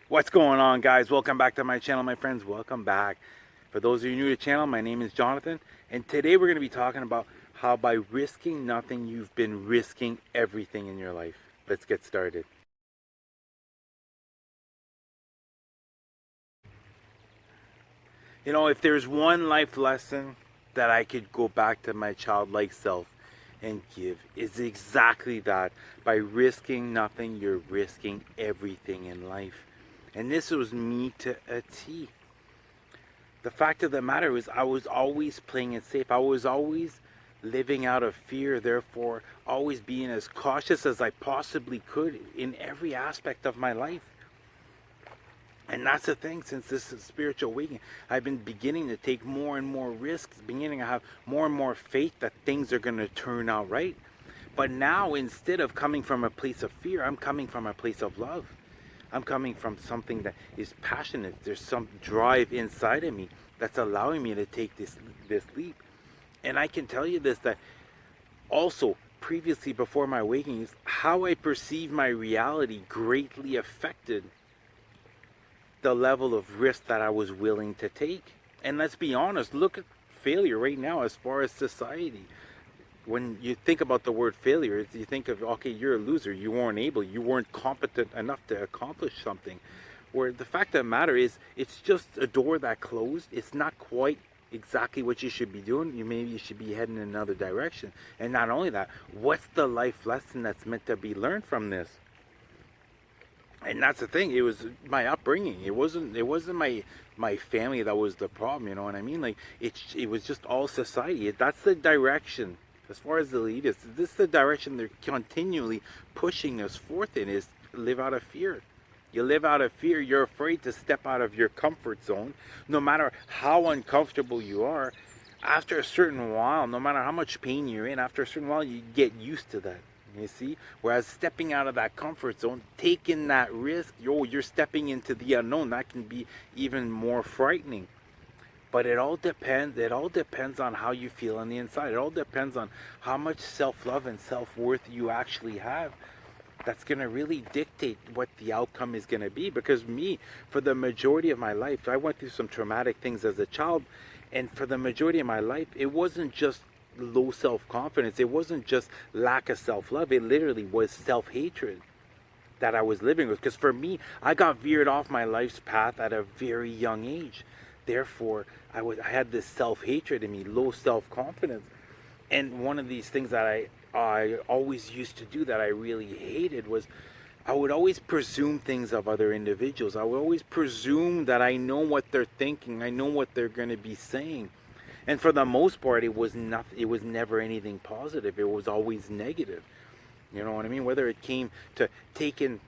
What's going on, guys? Welcome back to my channel, my friends. Welcome back. For those of you new to the channel, my name is Jonathan, and today we're going to be talking about how by risking nothing, you've been risking everything in your life. Let's get started. You know, if there's one life lesson that I could go back to my childlike self and give, is exactly that. By risking nothing, you're risking everything in life. And this was me to a T. The fact of the matter is, I was always playing it safe. I was always living out of fear, therefore always being as cautious as I possibly could in every aspect of my life. And that's the thing, since this is spiritual awakening, I've been beginning to take more and more risks, beginning to have more and more faith that things are going to turn out right. But now, instead of coming from a place of fear, I'm coming from a place of love. I'm coming from something that is passionate. There's some drive inside of me that's allowing me to take this leap. And I can tell you this, that also previously, before my awakenings, how I perceive my reality greatly affected the level of risk that I was willing to take. And let's be honest, look at failure right now as far as society. When you think about the word failure, you think of, okay, you're a loser, you weren't able, you weren't competent enough to accomplish something. Where the fact of the matter is, it's just a door that closed. It's not quite exactly what you should be doing. Maybe you should be heading in another direction. And not only that, what's the life lesson that's meant to be learned from this? And that's the thing. It was my upbringing. It wasn't my family that was the problem. You know what I mean? Like it was just all society. That's the direction. As far as the lead is, this is the direction they're continually pushing us forth in, is live out of fear. You live out of fear. You're afraid to step out of your comfort zone, no matter how uncomfortable you are. After a certain while, no matter how much pain you're in, after a certain while, you get used to that. You see? Whereas stepping out of that comfort zone, taking that risk, you're stepping into the unknown. That can be even more frightening. But it all depends. It all depends on how you feel on the inside. It all depends on how much self-love and self-worth you actually have. That's going to really dictate what the outcome is going to be. Because me, for the majority of my life, I went through some traumatic things as a child. And for the majority of my life, it wasn't just low self-confidence. It wasn't just lack of self-love. It literally was self-hatred that I was living with. Because for me, I got veered off my life's path at a very young age. Therefore, I had this self-hatred in me, low self-confidence. And one of these things that I always used to do that I really hated was I would always presume things of other individuals. I would always presume that I know what they're thinking. I know what they're going to be saying. And for the most part, it was never anything positive. It was always negative. You know what I mean? Whether it came to taking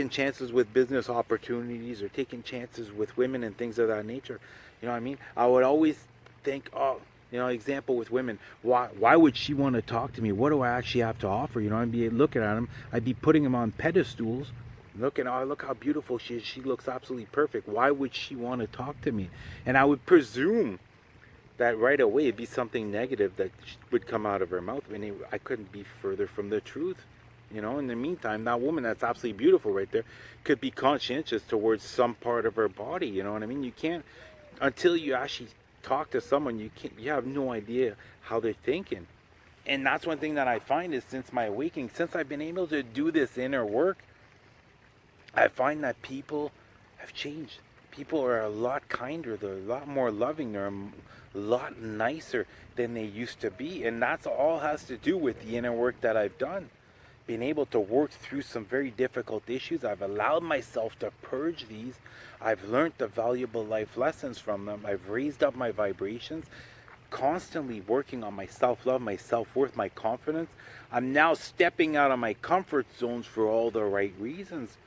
chances with business opportunities or taking chances with women and things of that nature. You know what I mean? I would always think, oh, example with women, why would she want to talk to me? What do I actually have to offer? I'd be looking at them, I'd be putting them on pedestals, looking, oh, look how beautiful she is. She looks absolutely perfect. Why would she want to talk to me? And I would presume that right away it'd be something negative that would come out of her mouth. I couldn't be further from the truth. In the meantime, that woman that's absolutely beautiful right there could be conscientious towards some part of her body. You know what I mean? You can't, until you actually talk to someone, you have no idea how they're thinking. And that's one thing that I find is, since my awakening, since I've been able to do this inner work, I find that people have changed. People are a lot kinder, they're a lot more loving, they're a lot nicer than they used to be. And that's all has to do with the inner work that I've done. Being able to work through some very difficult issues. I've allowed myself to purge these. I've learned the valuable life lessons from them. I've raised up my vibrations, constantly working on my self-love, my self-worth, my confidence. I'm now stepping out of my comfort zones for all the right reasons.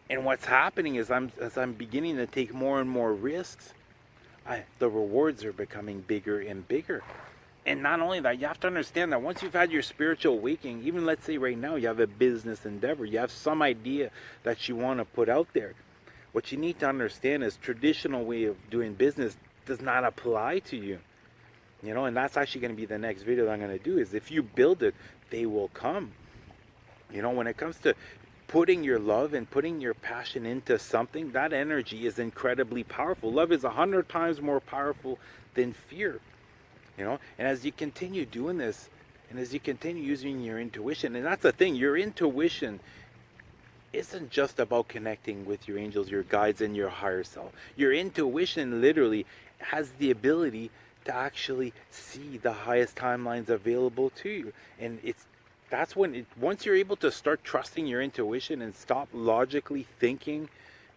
And what's happening is, as I'm beginning to take more and more risks, the rewards are becoming bigger and bigger. And not only that, you have to understand that once you've had your spiritual awakening, even let's say right now you have a business endeavor, you have some idea that you want to put out there. What you need to understand is traditional way of doing business does not apply to you. And that's actually going to be the next video that I'm going to do, is if you build it, they will come. When it comes to putting your love and putting your passion into something, that energy is incredibly powerful. Love is 100 times more powerful than fear. And as you continue doing this, and as you continue using your intuition, and that's the thing, your intuition isn't just about connecting with your angels, your guides, and your higher self. Your intuition literally has the ability to actually see the highest timelines available to you. And once you're able to start trusting your intuition and stop logically thinking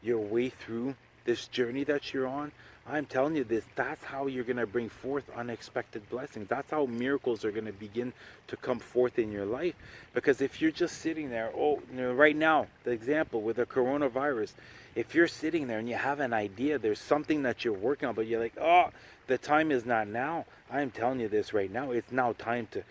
your way through this journey that you're on, I'm telling you this, that's how you're going to bring forth unexpected blessings. That's how miracles are going to begin to come forth in your life. Because if you're just sitting there, right now, the example with the coronavirus, if you're sitting there and you have an idea, there's something that you're working on, but you're like, the time is not now. I'm telling you this right now, it's now time to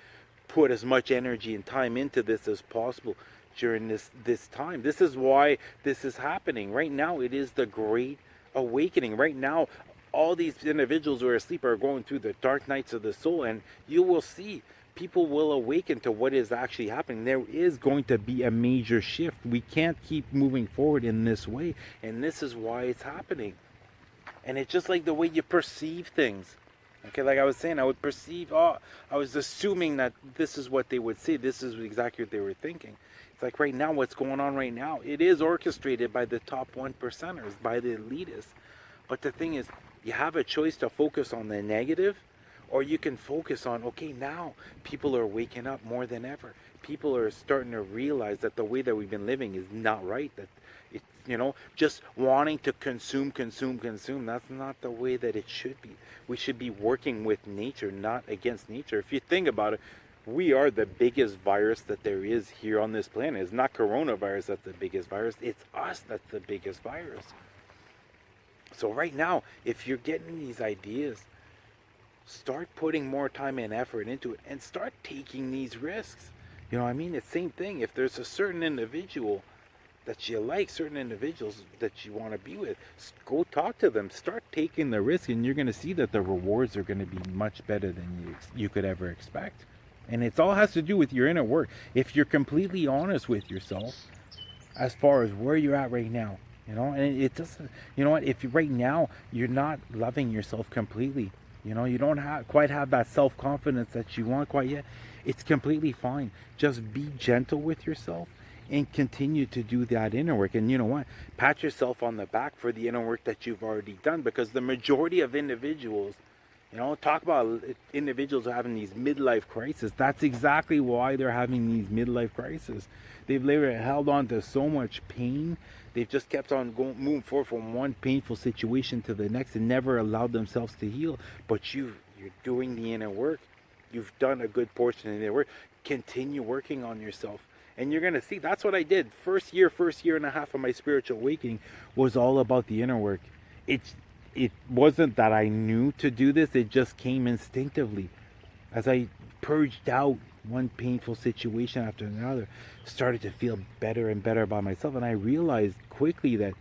put as much energy and time into this as possible during this time. This is why this is happening. Right now, it is the great awakening. Right now, all these individuals who are asleep are going through the dark nights of the soul, and you will see people will awaken to what is actually happening. There is going to be a major shift. We can't keep moving forward in this way, and this is why it's happening. And it's just like the way you perceive things. Okay, like I was saying, I would perceive, I was assuming that this is what they would say. This is exactly what they were thinking. It's like right now, what's going on right now, it is orchestrated by the top 1%ers, by the elitists. But the thing is, you have a choice to focus on the negative, or you can focus on, okay, now people are waking up more than ever. People are starting to realize that the way that we've been living is not right. That just wanting to consume, that's not the way that it should be. We should be working with nature, not against nature. If you think about it, we are the biggest virus that there is here on this planet. It's not coronavirus that's the biggest virus. It's us that's the biggest virus. So right now, if you're getting these ideas, start putting more time and effort into it and start taking these risks. You know what I mean? It's the same thing. If there's a certain individual that you like, certain individuals that you want to be with, go talk to them. Start taking the risk, and you're going to see that the rewards are going to be much better than you could ever expect. And it all has to do with your inner work. If you're completely honest with yourself as far as where you're at right now, and it doesn't, if right now you're not loving yourself completely, you don't quite have that self-confidence that you want quite yet, it's completely fine. Just be gentle with yourself and continue to do that inner work. And you know what? Pat yourself on the back for the inner work that you've already done, because the majority of individuals, talk about individuals having these midlife crises. That's exactly why they're having these midlife crises. They've literally held on to so much pain. They've just kept on moving forward from one painful situation to the next and never allowed themselves to heal. But you're doing the inner work. You've done a good portion of the inner work. Continue working on yourself. And you're going to see, that's what I did. First year and a half of my spiritual awakening was all about the inner work. It wasn't that I knew to do this. It just came instinctively. As I purged out one painful situation after another, started to feel better and better about myself. And I realized quickly that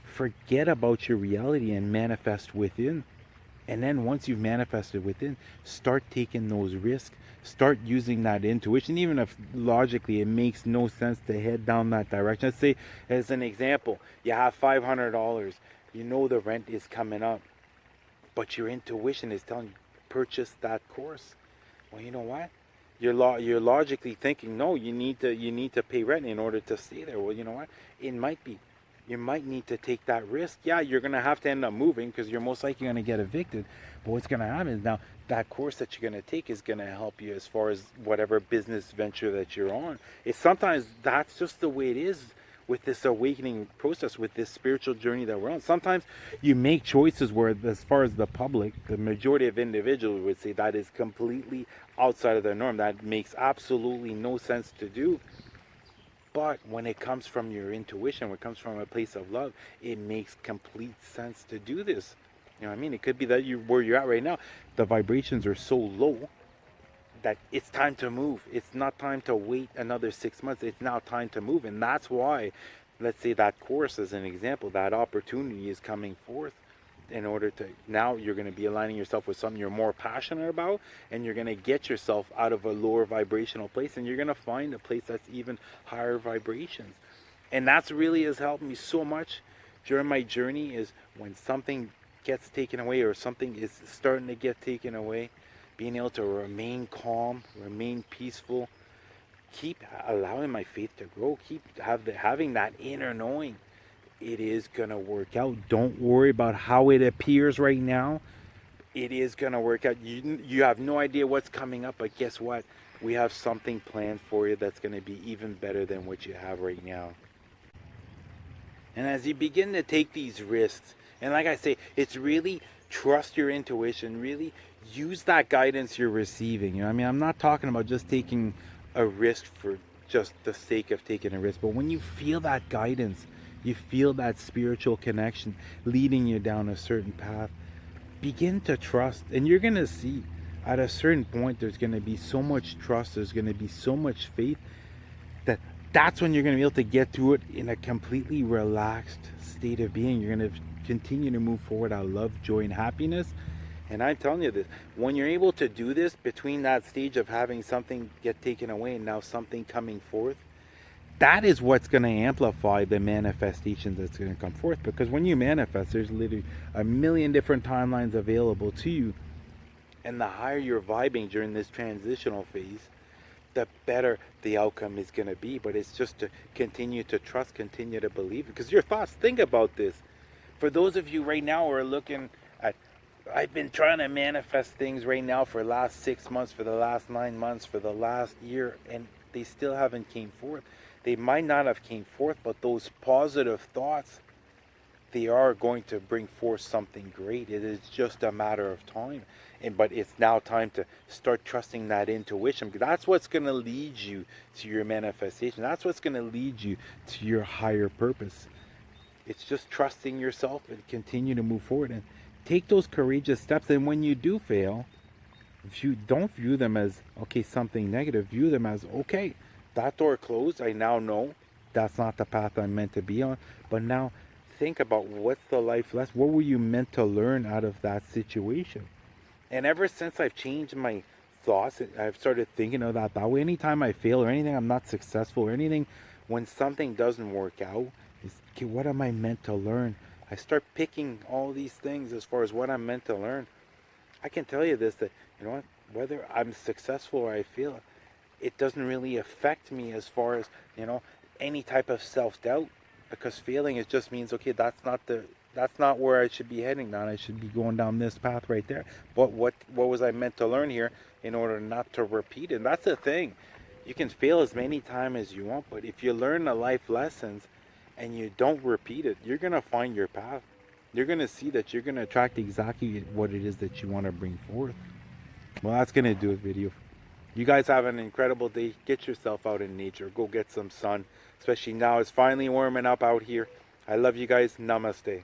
forget about your reality and manifest within. And then once you've manifested within, start taking those risks. Start using that intuition, even if logically it makes no sense to head down that direction. Let's say, as an example, you have $500. You know the rent is coming up, but your intuition is telling you, purchase that course. Well, you know what? You're logically thinking, no, you need to pay rent in order to stay there. Well, you know what? It might be. You might need to take that risk. Yeah, you're going to have to end up moving because you're most likely going to get evicted. But what's going to happen is now that course that you're going to take is going to help you as far as whatever business venture that you're on. Sometimes that's just the way it is with this awakening process, with this spiritual journey that we're on. Sometimes you make choices where, as far as the public, the majority of individuals would say that is completely outside of the norm. That makes absolutely no sense to do. But when it comes from your intuition, when it comes from a place of love, it makes complete sense to do this. You know what I mean? It could be that where you're at right now, the vibrations are so low that it's time to move. It's not time to wait another 6 months. It's now time to move. And that's why, let's say that course as an example, that opportunity is coming forth in order to, now you're going to be aligning yourself with something you're more passionate about, and you're going to get yourself out of a lower vibrational place, and you're going to find a place that's even higher vibrations. And that's really has helped me so much during my journey, is when something gets taken away or something is starting to get taken away, being able to remain calm, remain peaceful, keep allowing my faith to grow, keep having that inner knowing it is gonna work out. Don't worry about how it appears right now. It is gonna work out. You have no idea what's coming up, but guess what? We have something planned for you that's gonna be even better than what you have right now. And as you begin to take these risks, and like I say, it's really trust your intuition, really use that guidance you're receiving. You know, I mean, I'm not talking about just taking a risk for just the sake of taking a risk, but when you feel that guidance, you feel that spiritual connection leading you down a certain path, begin to trust. And you're going to see at a certain point, there's going to be so much trust, there's going to be so much faith that that's when you're going to be able to get through it in a completely relaxed state of being. You're going to continue to move forward out of love, joy, and happiness. And I'm telling you this, when you're able to do this between that stage of having something get taken away and now something coming forth, that is what's going to amplify the manifestations that's going to come forth. Because when you manifest, there's literally a million different timelines available to you. And the higher you're vibing during this transitional phase, the better the outcome is going to be. But it's just to continue to trust, continue to believe. Because your thoughts, think about this. For those of you right now who are looking at, I've been trying to manifest things right now for the last 6 months, for the last 9 months, for the last year, and they still haven't came forth. They might not have came forth, but those positive thoughts, they are going to bring forth something great. It is just a matter of time. But it's now time to start trusting that intuition, because that's what's going to lead you to your manifestation. That's what's going to lead you to your higher purpose. It's just trusting yourself and continue to move forward and take those courageous steps. And when you do fail, don't view them as, okay, something negative. View them as, okay, that door closed. I now know that's not the path I'm meant to be on. But now think about, what's the life lesson? What were you meant to learn out of that situation? And ever since I've changed my thoughts, I've started thinking of that way. Anytime I fail or anything, I'm not successful or anything, when something doesn't work out, is, okay, what am I meant to learn? I start picking all these things as far as what I'm meant to learn. I can tell you this, that, you know what, whether I'm successful or I fail, it doesn't really affect me as far as, you know, any type of self-doubt, because failing, it just means, okay, that's not where I should be heading down. I should be going down this path right there. But what was I meant to learn here in order not to repeat it? And that's the thing. You can fail as many times as you want, but if you learn the life lessons and you don't repeat it, you're going to find your path. You're going to see that you're going to attract exactly what it is that you want to bring forth. Well, that's going to do it, video. You guys have an incredible day. Get yourself out in nature. Go get some sun. Especially now, it's finally warming up out here. I love you guys. Namaste.